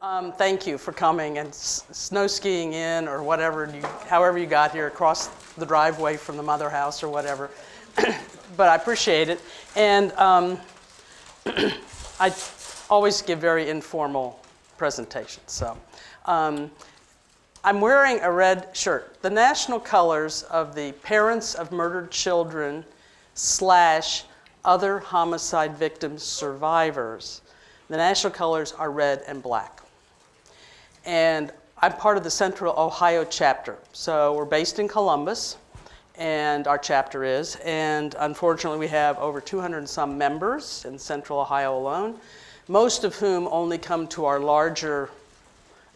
Thank you for coming and snow skiing in or whatever, however you got here, across the driveway from the mother house or whatever. But I appreciate it. And I always give very informal presentations. So I'm wearing a red shirt. The national colors of the Parents of Murdered Children / Other Homicide Victims Survivors. The national colors are red and black. And I'm part of the Central Ohio chapter. So we're based in Columbus, and our chapter is. And unfortunately, we have over 200 and some members in Central Ohio alone, most of whom only come to our larger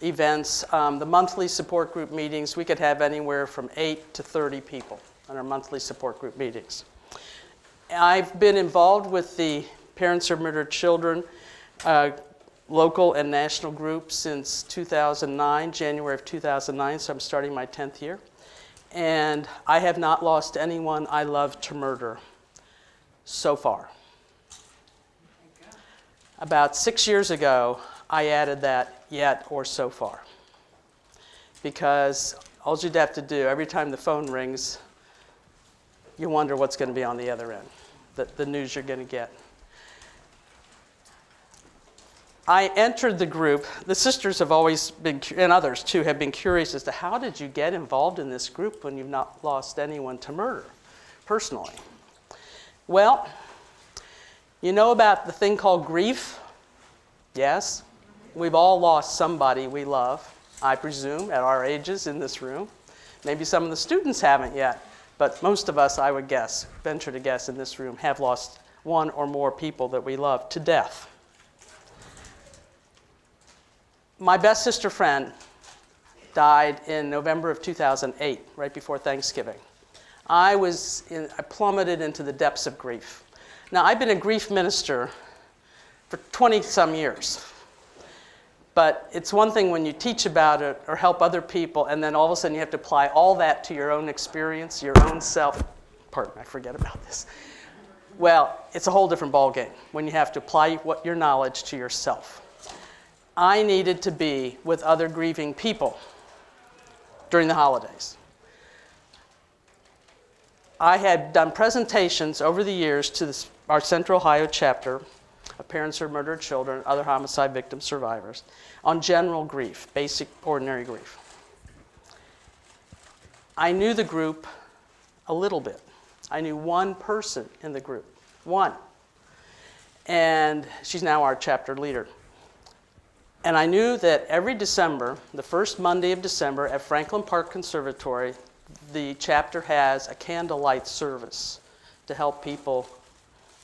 events. The monthly support group meetings, we could have anywhere from 8 to 30 people on our monthly support group meetings. I've been involved with the Parents of Murdered Children local and national group since 2009, January of 2009, so I'm starting my 10th year. And I have not lost anyone I love to murder so far. About 6 years ago, I added that yet or so far. Because all you'd have to do, every time the phone rings, you wonder what's going to be on the other end, the news you're going to get. I entered the group. The sisters have always been, and others too, have been curious as to how did you get involved in this group when you've not lost anyone to murder, personally. Well, you know about the thing called grief? Yes? We've all lost somebody we love, I presume, at our ages in this room. Maybe some of the students haven't yet, but most of us, I would guess, venture to guess in this room, have lost one or more people that we love to death. My best sister friend died in November of 2008, right before Thanksgiving. I plummeted into the depths of grief. Now, I've been a grief minister for 20-some years. But it's one thing when you teach about it or help other people, and then all of a sudden you have to apply all that to your own experience, your own self. Pardon me, I forget about this. Well, it's a whole different ballgame when you have to apply your knowledge to yourself. I needed to be with other grieving people during the holidays. I had done presentations over the years to our Central Ohio chapter of Parents of Murdered Children, Other Homicide Victim Survivors, on general grief, basic, ordinary grief. I knew the group a little bit. I knew one person in the group, one. And she's now our chapter leader. And I knew that every December, the first Monday of December at Franklin Park Conservatory, the chapter has a candlelight service to help people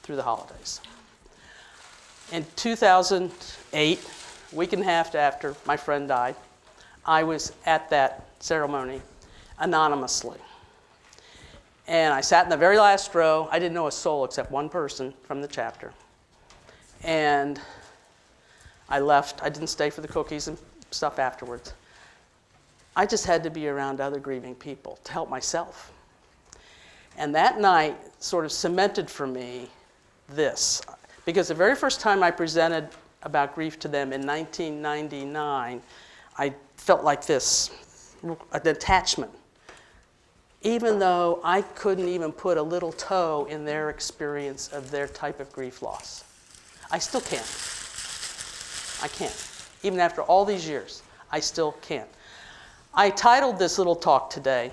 through the holidays. In 2008, a week and a half after my friend died, I was at that ceremony anonymously. And I sat in the very last row. I didn't know a soul except one person from the chapter. And I left. I didn't stay for the cookies and stuff afterwards. I just had to be around other grieving people to help myself. And that night sort of cemented for me this. Because the very first time I presented about grief to them in 1999, I felt like this, an attachment. Even though I couldn't even put a little toe in their experience of their type of grief loss. I still can't. I can't. Even after all these years, I still can't. I titled this little talk today,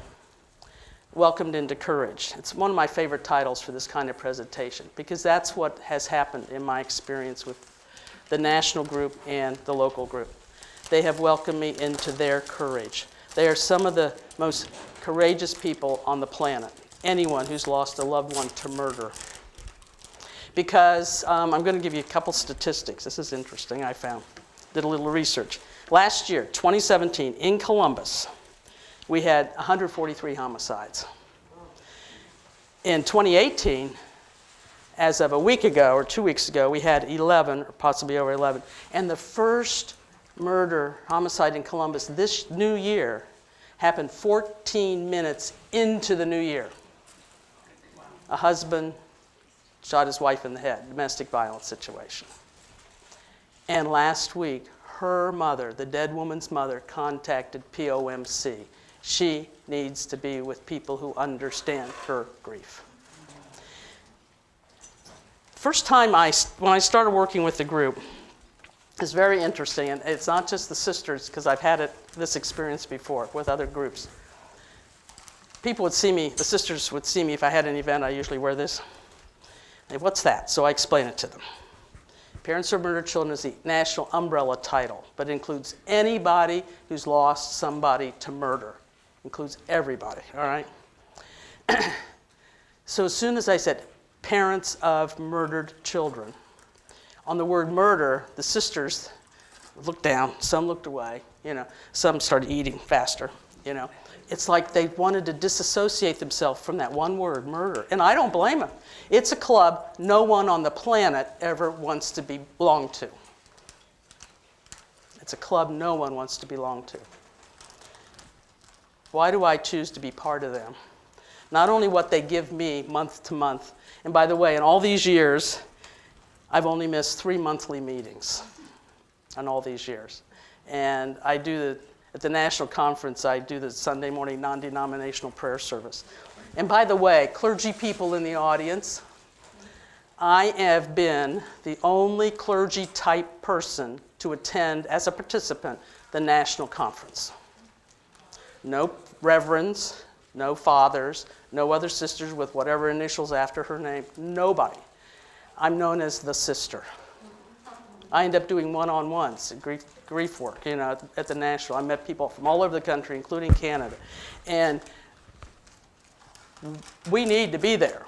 Welcomed into Courage. It's one of my favorite titles for this kind of presentation because that's what has happened in my experience with the national group and the local group. They have welcomed me into their courage. They are some of the most courageous people on the planet, anyone who's lost a loved one to murder. Because I'm going to give you a couple statistics. This is interesting, I found. Did a little research. Last year, 2017, in Columbus, we had 143 homicides. In 2018, as of a week ago or 2 weeks ago, we had 11, or possibly over 11. And the first homicide in Columbus this new year happened 14 minutes into the new year. A husband shot his wife in the head, domestic violence situation. And last week, her mother, the dead woman's mother, contacted POMC. She needs to be with people who understand her grief. First time when I started working with the group, it's very interesting, and it's not just the sisters, because I've had this experience before with other groups. People would see me, the sisters would see me if I had an event, I usually wear this. And what's that? So I explain it to them. Parents of Murdered Children is the national umbrella title, but it includes anybody who's lost somebody to murder. Includes everybody, all right? So as soon as I said, parents of murdered children, on the word murder, the sisters looked down, some looked away, some started eating faster, It's like they wanted to disassociate themselves from that one word, murder. And I don't blame them. It's a club no one on the planet ever wants to belong to. It's a club no one wants to belong to. Why do I choose to be part of them? Not only what they give me month to month, and by the way, in all these years, I've only missed 3 monthly meetings in all these years. And at the national conference, I do the Sunday morning non-denominational prayer service. And by the way, clergy people in the audience, I have been the only clergy type person to attend as a participant the national conference. No reverends, no fathers, no other sisters with whatever initials after her name, nobody. I'm known as the sister. I end up doing one-on-ones, grief work, at the national. I met people from all over the country, including Canada. And we need to be there.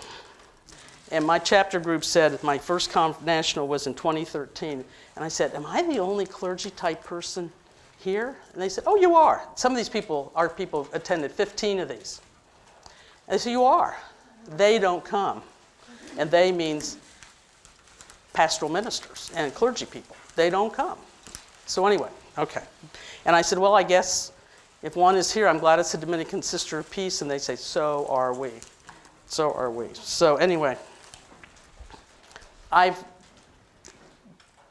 And my chapter group said, my first national was in 2013, and I said, am I the only clergy type person here? And they said, oh, you are. Some of these people attended 15 of these. I said, you are. They don't come. And they means pastoral ministers and clergy people. They don't come. So anyway, okay. And I said, well, I guess if one is here, I'm glad it's a Dominican Sister of Peace. And they say, so are we. So are we. So anyway,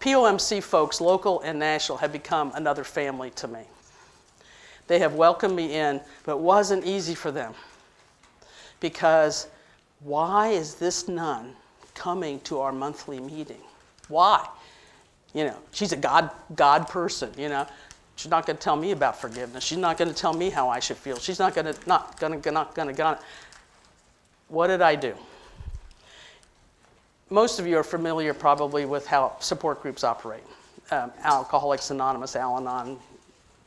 POMC folks, local and national, have become another family to me. They have welcomed me in, but it wasn't easy for them. Because why is this nun coming to our monthly meeting? Why? She's a God person, She's not going to tell me about forgiveness. She's not going to tell me how I should feel. She's not going to. What did I do? Most of you are familiar probably with how support groups operate. Alcoholics Anonymous, Al-Anon,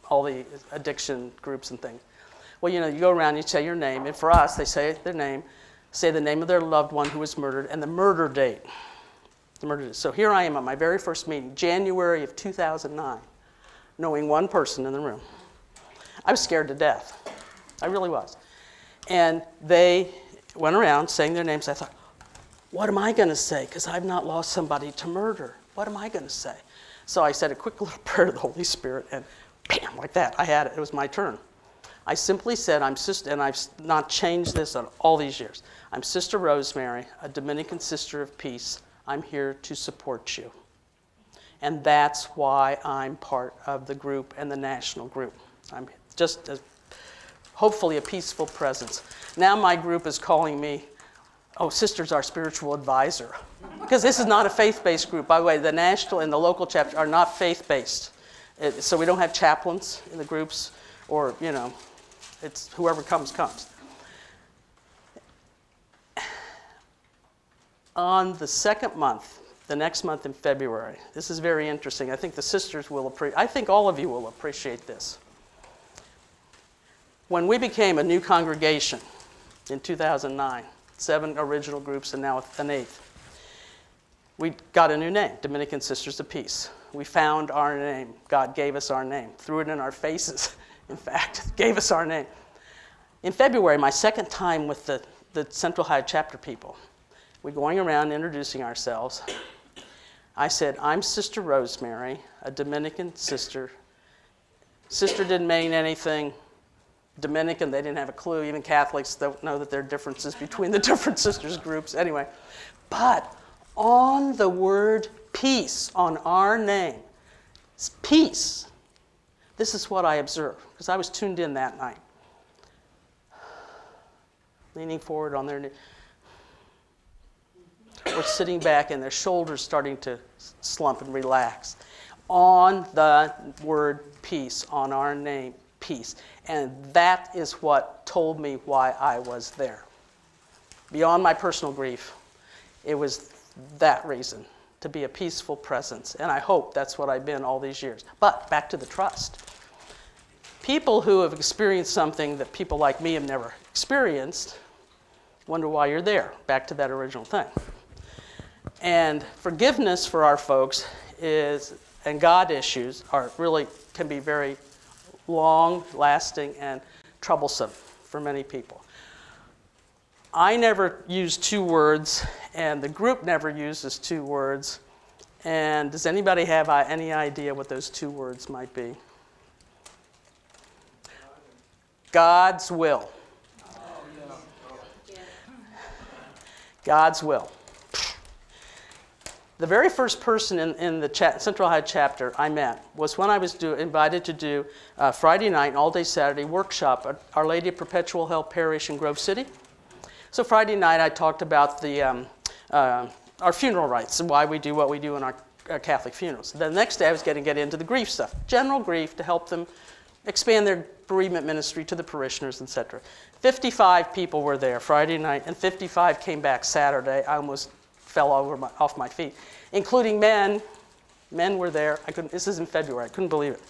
all the addiction groups and things. Well, you go around, you say your name, and for us, they say their name, say the name of their loved one who was murdered, and the murder date. So here I am at my very first meeting, January of 2009, knowing one person in the room. I was scared to death. I really was. And they went around saying their names. I thought, what am I going to say? Because I've not lost somebody to murder. What am I going to say? So I said a quick little prayer to the Holy Spirit, and bam, like that. I had it. It was my turn. I simply said, I'm Sister, and I've not changed this in all these years. I'm Sister Rosemary, a Dominican Sister of Peace. I'm here to support you. And that's why I'm part of the group and the national group. I'm just hopefully a peaceful presence. Now my group is calling me, oh, Sister's our spiritual advisor. Because this is not a faith-based group. By the way, the national and the local chapter are not faith-based. So we don't have chaplains in the groups or, it's whoever comes. On the second month, the next month in February, this is very interesting. I think the sisters will appreciate, I think all of you will appreciate this. When we became a new congregation in 2009, 7 original groups and now an 8th, we got a new name, Dominican Sisters of Peace. We found our name. God gave us our name, threw it in our faces, in fact, gave us our name. In February, my second time with the Central High chapter people, we're going around introducing ourselves. I said, I'm Sister Rosemary, a Dominican sister. Sister didn't mean anything. Dominican, they didn't have a clue. Even Catholics don't know that there are differences between the different sisters groups. Anyway, but on the word peace, on our name, Peace. This is what I observed, because I was tuned in that night. Leaning forward on their knees, or sitting back and their shoulders starting to slump and relax. On the word peace, on our name, peace. And that is what told me why I was there. Beyond my personal grief, it was that reason, to be a peaceful presence. And I hope that's what I've been all these years. But back to the trust. People who have experienced something that people like me have never experienced wonder why you're there. Back to that original thing. And forgiveness for our folks is, and God issues are really can be very long, lasting, and troublesome for many people. I never use two words, and the group never uses two words. And does anybody have any idea what those two words might be? God's will. God's will. The very first person in the Central Ohio chapter I met was when I was invited to do Friday night and all-day Saturday workshop at Our Lady of Perpetual Help Parish in Grove City. So Friday night I talked about our funeral rites and why we do what we do in our Catholic funerals. The next day I was going to get into the grief stuff, general grief, to help them expand their bereavement ministry to the parishioners, etc. 55 people were there Friday night, and 55 came back Saturday. I almost fell off my feet, including men. Men were there. This is in February. I couldn't believe it.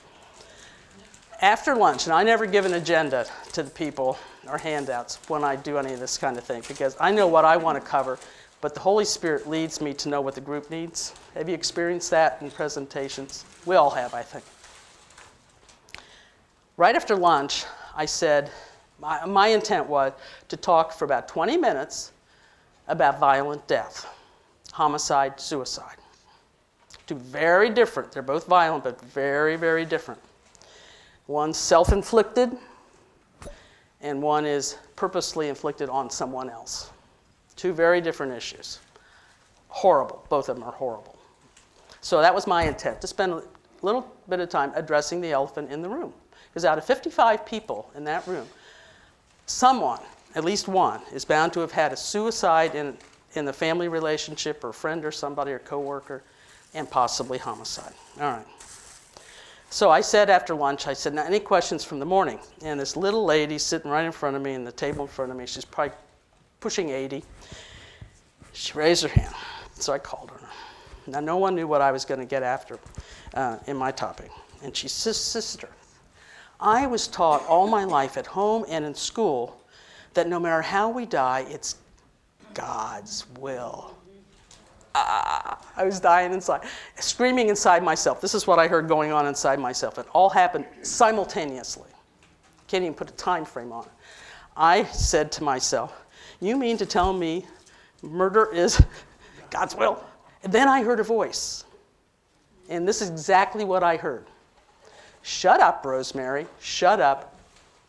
After lunch, and I never give an agenda to the people or handouts when I do any of this kind of thing, because I know what I want to cover, but the Holy Spirit leads me to know what the group needs. Have you experienced that in presentations? We all have, I think. Right after lunch, I said, my intent was to talk for about 20 minutes about violent death, homicide, suicide. Two very different. They're both violent, but very, very different. One's self-inflicted, and one is purposely inflicted on someone else. Two very different issues. Horrible. Both of them are horrible. So that was my intent, to spend a little bit of time addressing the elephant in the room. Because out of 55 people in that room, someone, at least one, is bound to have had a suicide in the family relationship, or a friend or somebody or coworker, and possibly homicide. All right. So I said after lunch, I said, now any questions from the morning? And this little lady sitting right in front of me, in the table in front of me, she's probably pushing 80. She raised her hand. So I called her. Now no one knew what I was going to get after in my topic. And she said, sister, I was taught all my life at home and in school that no matter how we die, it's God's will. I was dying inside, screaming inside myself. This is what I heard going on inside myself. It all happened simultaneously. Can't even put a time frame on it. I said to myself, you mean to tell me murder is God's will? And then I heard a voice. And this is exactly what I heard. Shut up, Rosemary. Shut up.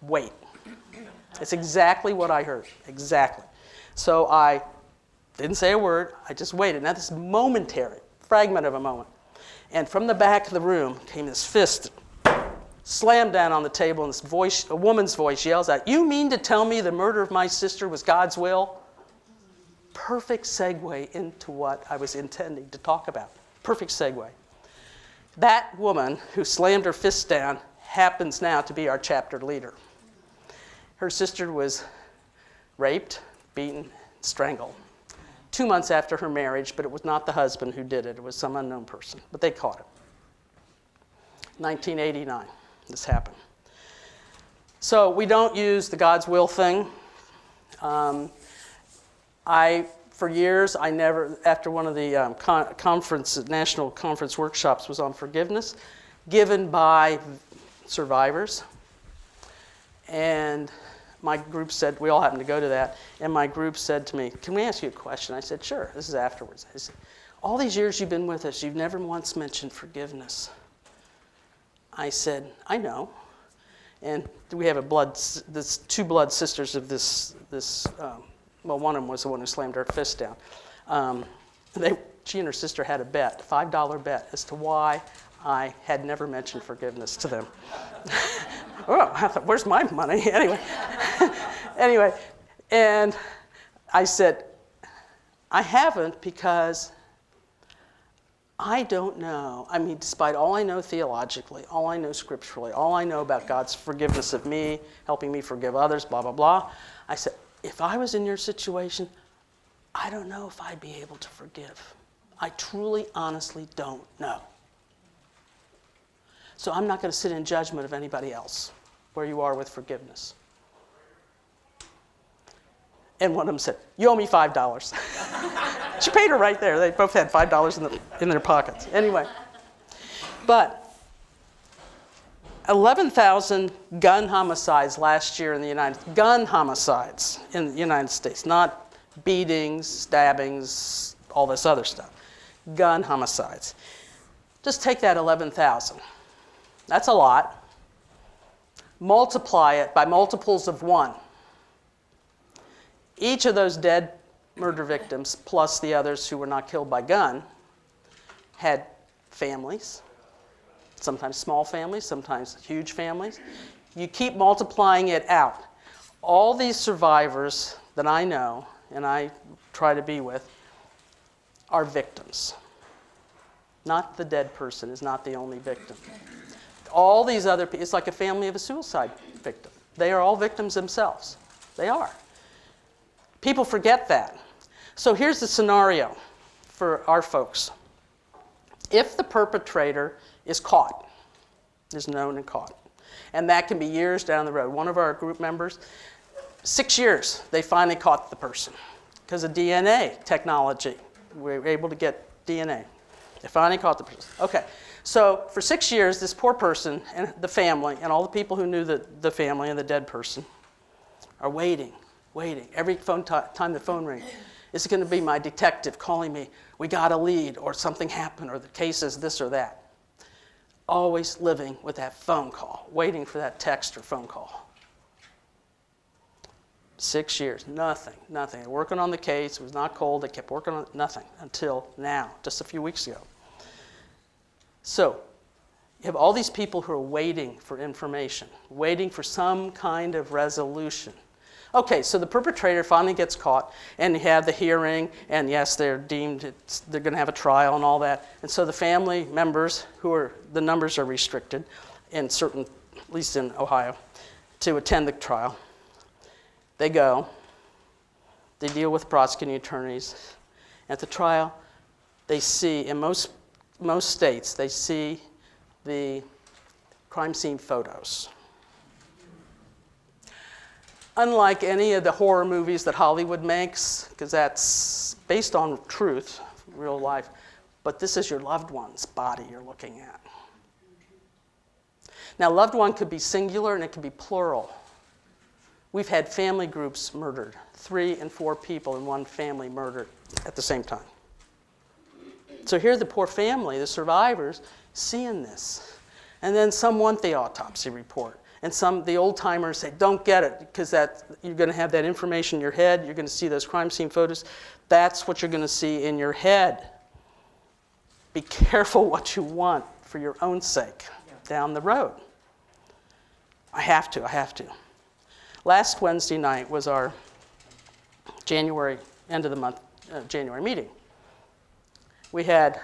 Wait. It's exactly what I heard. Exactly. So I didn't say a word. I just waited. Now, this momentary fragment of a moment. And from the back of the room came this fist, slammed down on the table, and this voice, a woman's voice, yells out, you mean to tell me the murder of my sister was God's will? Perfect segue into what I was intending to talk about. Perfect segue. That woman who slammed her fist down happens now to be our chapter leader. Her sister was raped, beaten, strangled 2 months after her marriage, but it was not the husband who did it. It was some unknown person, but they caught him. 1989, this happened. So we don't use the God's will thing. For years, I never, after one of the national conference workshops was on forgiveness, given by survivors. And my group said, we all happened to go to that, and my group said to me, can we ask you a question? I said, sure. This is afterwards. I said, all these years you've been with us, you've never once mentioned forgiveness. I said, I know. And we have two blood sisters of this well, one of them was the one who slammed her fist down. She and her sister had a bet, a $5 bet, as to why I had never mentioned forgiveness to them. Oh, I thought, where's my money? Anyway, and I said, I haven't because I don't know. I mean, despite all I know theologically, all I know scripturally, all I know about God's forgiveness of me, helping me forgive others, blah, blah, blah, I said, if I was in your situation, I don't know if I'd be able to forgive. I truly, honestly don't know. So I'm not going to sit in judgment of anybody else where you are with forgiveness. And one of them said, you owe me $5. She paid her right there. They both had $5 in their pockets. Anyway, but 11,000 gun homicides last year in the United States, not beatings, stabbings, all this other stuff. Gun homicides. Just take that 11,000. That's a lot. Multiply it by multiples of 1. Each of those dead murder victims, plus the others who were not killed by gun, had families, sometimes small families, sometimes huge families. You keep multiplying it out. All these survivors that I know, and I try to be with, are victims. Not the dead person is not the only victim. All these other people, it's like a family of a suicide victim. They are all victims themselves. They are. People forget that. So here's the scenario for our folks. If the perpetrator is caught, is known and caught, and that can be years down the road. One of our group members, 6 years, they finally caught the person because of DNA technology. We were able to get DNA. They finally caught the person. Okay, so for 6 years, this poor person and the family and all the people who knew the family and the dead person are waiting. Every time the phone rings, is it going to be my detective calling me, we got a lead, or something happened, or the case is this or that. Always living with that phone call, waiting for that text or phone call. 6 years, nothing. They're working on the case. It was not cold. They kept working on it, nothing until now, just a few weeks ago. So you have all these people who are waiting for information, waiting for some kind of resolution. Okay, so the perpetrator finally gets caught, and you have the hearing, and yes, they're deemed, they're going to have a trial and all that. And so the family members, the numbers are restricted in certain, at least in Ohio, to attend the trial. They go, they deal with prosecuting attorneys. At the trial, they see, in most states, they see the crime scene photos. Unlike any of the horror movies that Hollywood makes, because that's based on truth, real life, but this is your loved one's body you're looking at. Now, loved one could be singular and it could be plural. We've had family groups murdered, 3 and 4 people in one family murdered at the same time. So here the poor family, the survivors, seeing this. And then some want the autopsy report. And the old-timers say, don't get it, because you're going to have that information in your head. You're going to see those crime scene photos. That's what you're going to see in your head. Be careful what you want for your own sake down the road. I have to. Last Wednesday night was our January, end of the month, January meeting. We had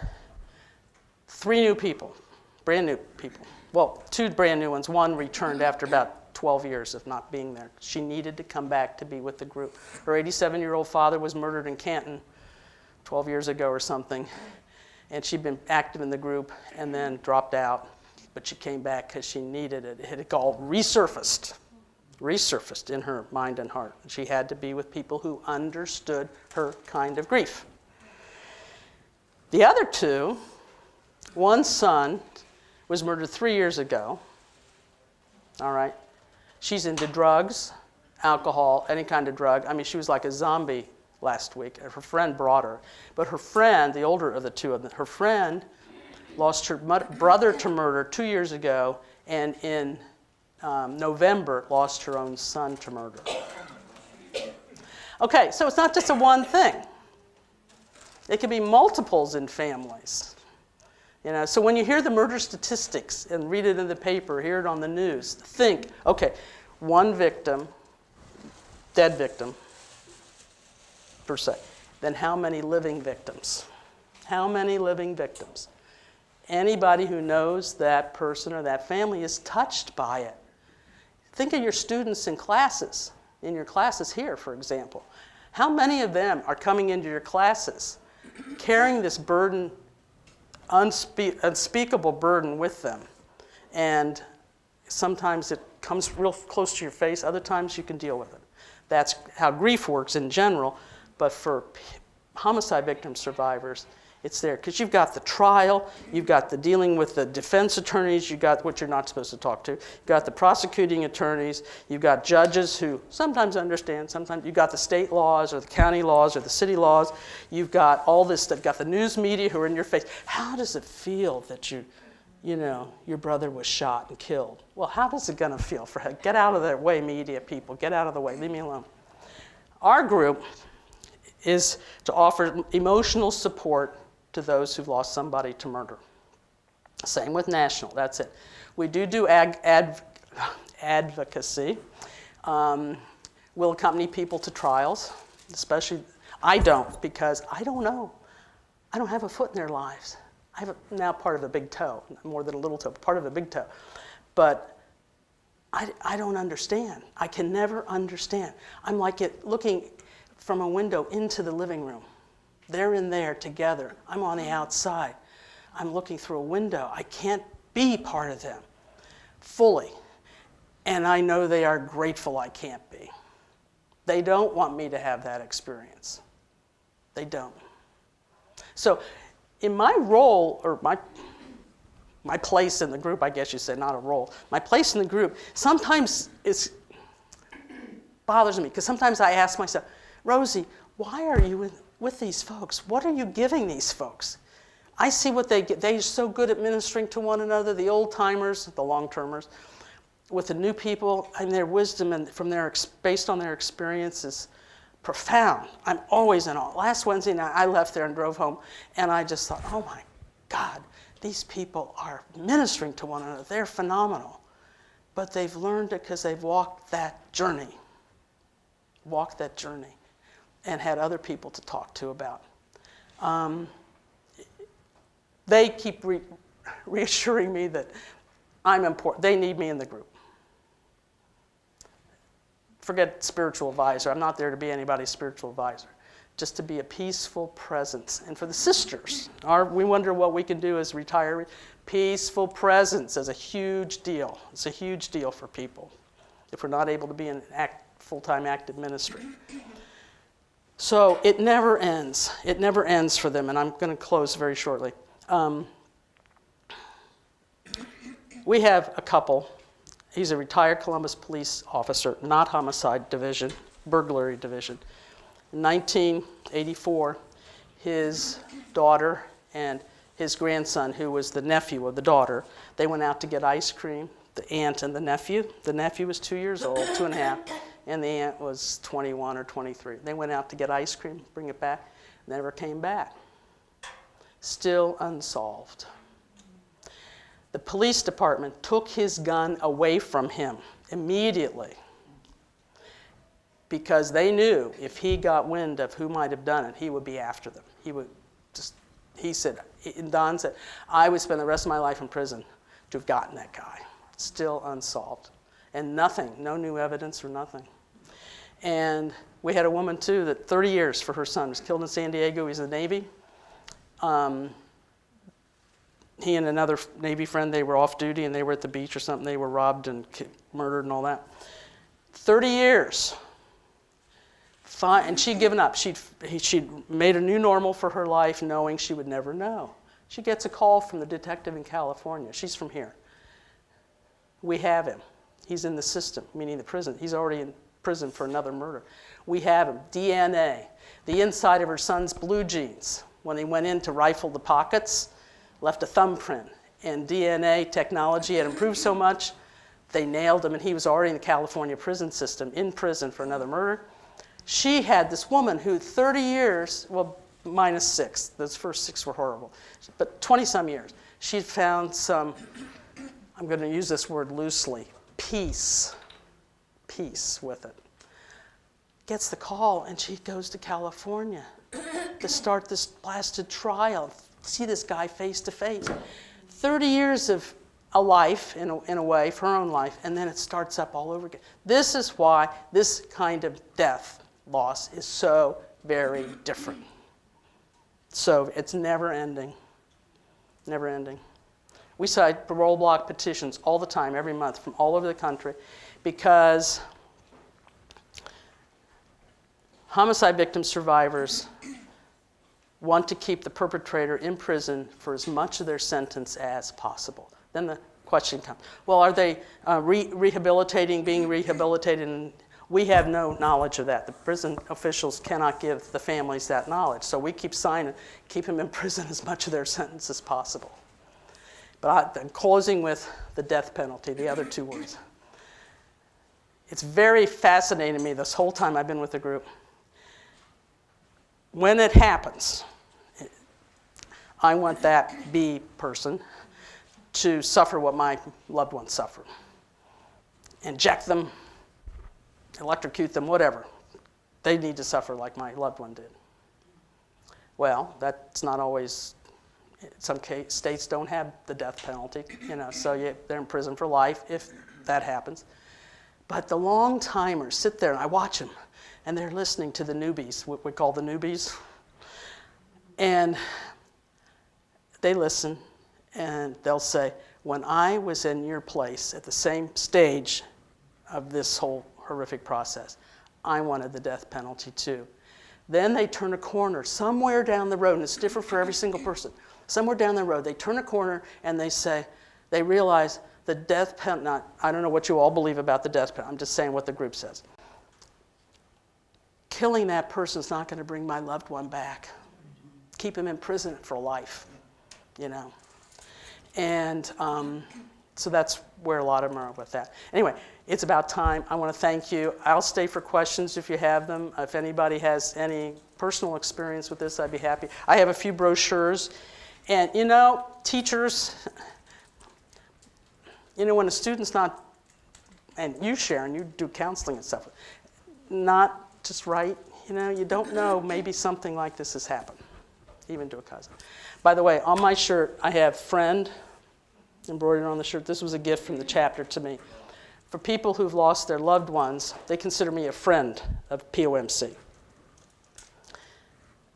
3 new people, brand new people. Well, 2 brand new ones. One returned after about 12 years of not being there. She needed to come back to be with the group. Her 87-year-old father was murdered in Canton 12 years ago or something, and she'd been active in the group and then dropped out, but she came back because she needed it. It had all resurfaced in her mind and heart. She had to be with people who understood her kind of grief. The other 2, one son was murdered 3 years ago. All right. She's into drugs, alcohol, any kind of drug. I mean, she was like a zombie last week. Her friend brought her. But her friend, the older of the 2 of them, her friend lost her brother to murder 2 years ago, and in November lost her own son to murder. Okay, so it's not just a one thing. It can be multiples in families. So when you hear the murder statistics and read it in the paper, hear it on the news, think, okay, one victim, dead victim, per se. Then how many living victims? How many living victims? Anybody who knows that person or that family is touched by it. Think of your students in your classes here, for example. How many of them are coming into your classes carrying this burden, unspeakable burden with them? And sometimes it comes real close to your face, other times you can deal with it. That's how grief works in general, but for homicide victim survivors, it's there. Because you've got the trial, you've got the dealing with the defense attorneys, you've got what you're not supposed to talk to, you've got the prosecuting attorneys, you've got judges who sometimes understand, sometimes you've got the state laws or the county laws or the city laws, you've got all this stuff, you've got the news media who are in your face. How does it feel that your brother was shot and killed? Well, how does it gonna feel for him? Get out of their way, media people, get out of the way, leave me alone. Our group is to offer emotional support to those who've lost somebody to murder. Same with National, that's it. We do advocacy. We'll accompany people to trials, especially, I don't, because I don't know. I don't have a foot in their lives. I have now part of a big toe, more than a little toe, but part of a big toe. But I don't understand. I can never understand. I'm like looking from a window into the living room. They're in there together. I'm on the outside. I'm looking through a window. I can't be part of them fully. And I know they are grateful I can't be. They don't want me to have that experience. They don't. So in my role, or my place in the group, I guess you say, not a role, my place in the group sometimes bothers me, because sometimes I ask myself, Rosie, why are you with these folks? What are you giving these folks? I see what they get. They're so good at ministering to one another, the old-timers, the long-termers, with the new people, and their wisdom and based on their experiences, profound. I'm always in awe. Last Wednesday night, I left there and drove home, and I just thought, oh my God, these people are ministering to one another. They're phenomenal. But they've learned it because they've walked that journey. And had other people to talk to about. They keep reassuring me that I'm important. They need me in the group. Forget spiritual advisor. I'm not there to be anybody's spiritual advisor. Just to be a peaceful presence. And for the sisters, we wonder what we can do as retirees. Peaceful presence is a huge deal. It's a huge deal for people if we're not able to be in full-time active ministry. So it never ends. It never ends for them, and I'm going to close very shortly. We have a couple. He's a retired Columbus police officer, not homicide division, burglary division. In 1984, his daughter and his grandson, who was the nephew of the daughter, they went out to get ice cream, the aunt and the nephew. The nephew was 2 years old, 2.5. And the aunt was 21 or 23. They went out to get ice cream, bring it back, never came back. Still unsolved. The police department took his gun away from him immediately because they knew if he got wind of who might have done it, he would be after them. Don said, I would spend the rest of my life in prison to have gotten that guy. Still unsolved. And nothing, no new evidence or nothing. And we had a woman, too, that 30 years for her son was killed in San Diego. He's in the Navy. He and another Navy friend, they were off duty and they were at the beach or something. They were robbed and murdered and all that. 30 years. And she'd given up. She'd made a new normal for her life, knowing she would never know. She gets a call from the detective in California. She's from here. We have him. He's in the system, meaning the prison. He's already in prison for another murder. We have him. DNA. The inside of her son's blue jeans, when he went in to rifle the pockets, left a thumbprint. And DNA technology had improved so much, they nailed him, and he was already in the California prison system, in prison for another murder. She had this woman who 30 years, well, -6, those first 6 were horrible, but 20-some years. she'd found some, I'm going to use this word loosely, peace with it. Gets the call, and she goes to California to start this blasted trial, see this guy face to face. 30 years of a life, in a way, for her own life, and then it starts up all over again. This is why this kind of death loss is so very different. So it's never ending, never ending. We cite parole block petitions all the time, every month, from all over the country, because homicide victim survivors want to keep the perpetrator in prison for as much of their sentence as possible. Then the question comes, well, are they rehabilitating, being rehabilitated? And we have no knowledge of that. The prison officials cannot give the families that knowledge. So we keep signing, keep them in prison as much of their sentence as possible. But I'm closing with the death penalty, the other two words. It's very fascinating to me this whole time I've been with the group. When it happens, I want that B person to suffer what my loved ones suffered. Inject them, electrocute them, whatever. They need to suffer like my loved one did. Well, that's not always, some states don't have the death penalty, so they're in prison for life if that happens. But the long-timers sit there, and I watch them, and they're listening to the newbies, what we call the newbies. And they listen, and they'll say, when I was in your place at the same stage of this whole horrific process, I wanted the death penalty too. Then they turn a corner somewhere down the road, and it's different for every single person. Somewhere down the road, they turn a corner, and they realize the death penalty, I don't know what you all believe about the death penalty, I'm just saying what the group says. Killing that person is not going to bring my loved one back. Keep him in prison for life, And so that's where a lot of them are with that. Anyway, it's about time. I want to thank you. I'll stay for questions if you have them. If anybody has any personal experience with this, I'd be happy. I have a few brochures. And, teachers, when a student's not, and you, Sharon, you do counseling and stuff, not just right, you don't know, maybe something like this has happened, even to a cousin. By the way, on my shirt, I have friend embroidered on the shirt. This was a gift from the chapter to me. For people who've lost their loved ones, they consider me a friend of POMC.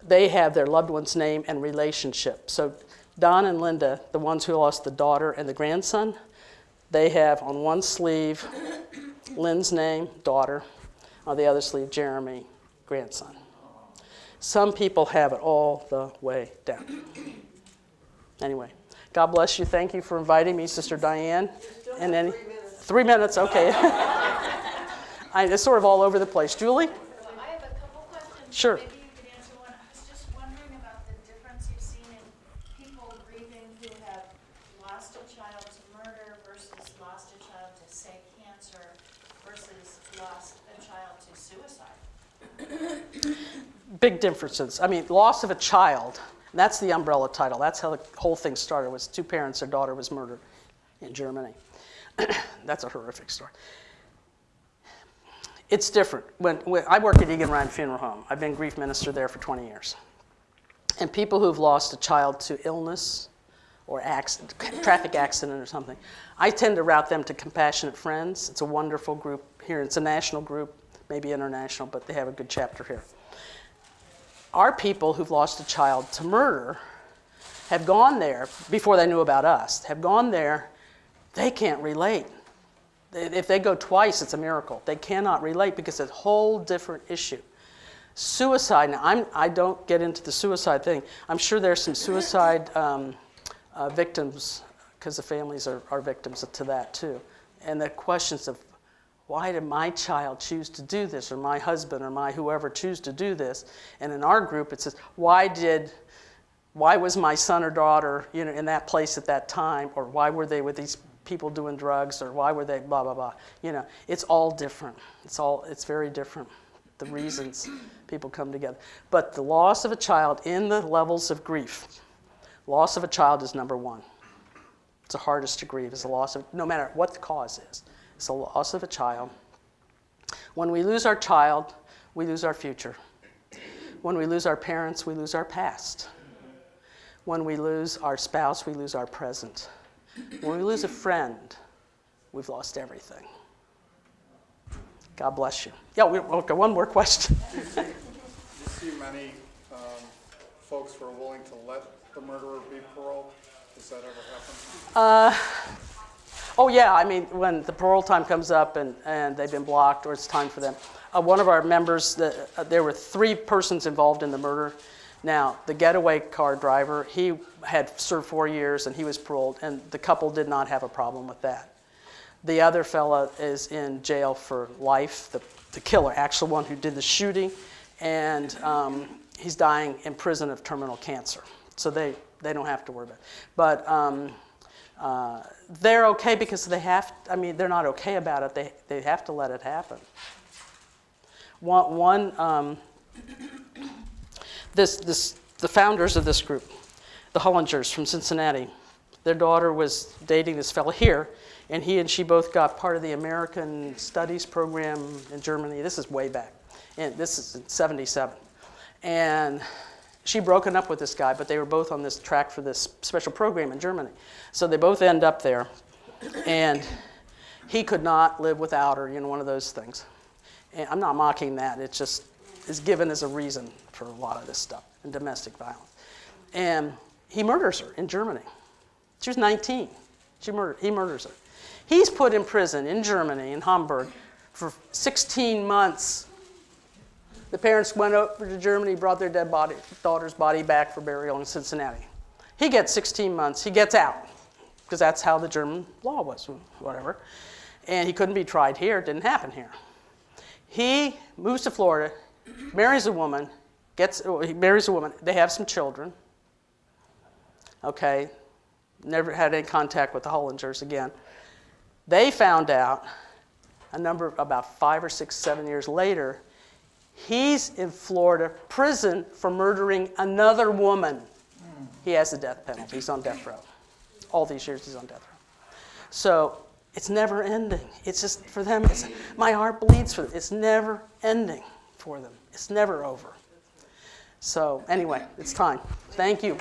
They have their loved one's name and relationship. So Don and Linda, the ones who lost the daughter and the grandson, they have on one sleeve Lynn's name, daughter, on the other sleeve Jeremy, grandson. Some people have it all the way down. Anyway, God bless you. Thank you for inviting me, Sister Diane. And then 3 minutes, okay. It's sort of all over the place. Julie? I have a couple questions. Sure. Maybe you could answer one. I was just wondering about the difference you've seen in people grieving who have lost a child to murder versus lost a child to, say, cancer versus lost a child to suicide. Big differences. Loss of a child, that's the umbrella title. That's how the whole thing started, was two parents, their daughter was murdered in Germany. That's a horrific story. It's different. When I work at Egan Ryan Funeral Home. I've been grief minister there for 20 years. And people who've lost a child to illness or traffic accident or something, I tend to route them to Compassionate Friends. It's a wonderful group here. It's a national group, maybe international, but they have a good chapter here. Our people who've lost a child to murder have gone there, before they knew about us, have gone there, they can't relate. If they go twice, it's a miracle. They cannot relate because it's a whole different issue. Suicide, now I don't get into the suicide thing. I'm sure there's some suicide victims, because the families are victims to that too. And the questions of, why did my child choose to do this, or my husband, or my whoever choose to do this? And in our group, it says, why was my son or daughter, in that place at that time, or why were they with these people doing drugs, or why were they blah blah blah? It's all different. It's very different. The reasons people come together. But the loss of a child in the levels of grief, loss of a child is number one. It's the hardest to grieve, is the loss of, no matter what the cause is, it's the loss of a child. When we lose our child, we lose our future. When we lose our parents, we lose our past. When we lose our spouse, we lose our present. When we lose a friend, we've lost everything. God bless you. Yeah, okay, one more question. Do you see many folks who are willing to let the murderer be paroled? Does that ever happen? Oh yeah, I mean, when the parole time comes up and they've been blocked or it's time for them. One of our members, there were 3 persons involved in the murder. Now, the getaway car driver, he had served 4 years and he was paroled, and the couple did not have a problem with that. The other fella is in jail for life, the killer, actual one who did the shooting, and he's dying in prison of terminal cancer. So they don't have to worry about it. But they're okay because they have, I mean, they're not okay about it. They have to let it happen. The founders of this group, the Hollingers from Cincinnati, their daughter was dating this fellow here, and he and she both got part of the American Studies program in Germany. This is way back, and this is in '77. And she broken up with this guy, but they were both on this track for this special program in Germany. So they both end up there, and he could not live without her, you know, one of those things. And I'm not mocking that. It just is given as a reason for a lot of this stuff and domestic violence. And he murders her in Germany. She was 19. He murders her. He's put in prison in Germany, in Hamburg, for 16 months. The parents went over to Germany, brought their daughter's body back for burial in Cincinnati. He gets 16 months. He gets out, because that's how the German law was, whatever. And he couldn't be tried here. It didn't happen here. He moves to Florida, marries a woman, they have some children. Okay, never had any contact with the Hollingers again. They found out about 5 or 6, 7 years later, he's in Florida prison for murdering another woman. He has the death penalty. He's on death row. All these years he's on death row. So it's never ending. It's just, for them, my heart bleeds for them. It's never ending for them. It's never over. So anyway, it's time. Thank you.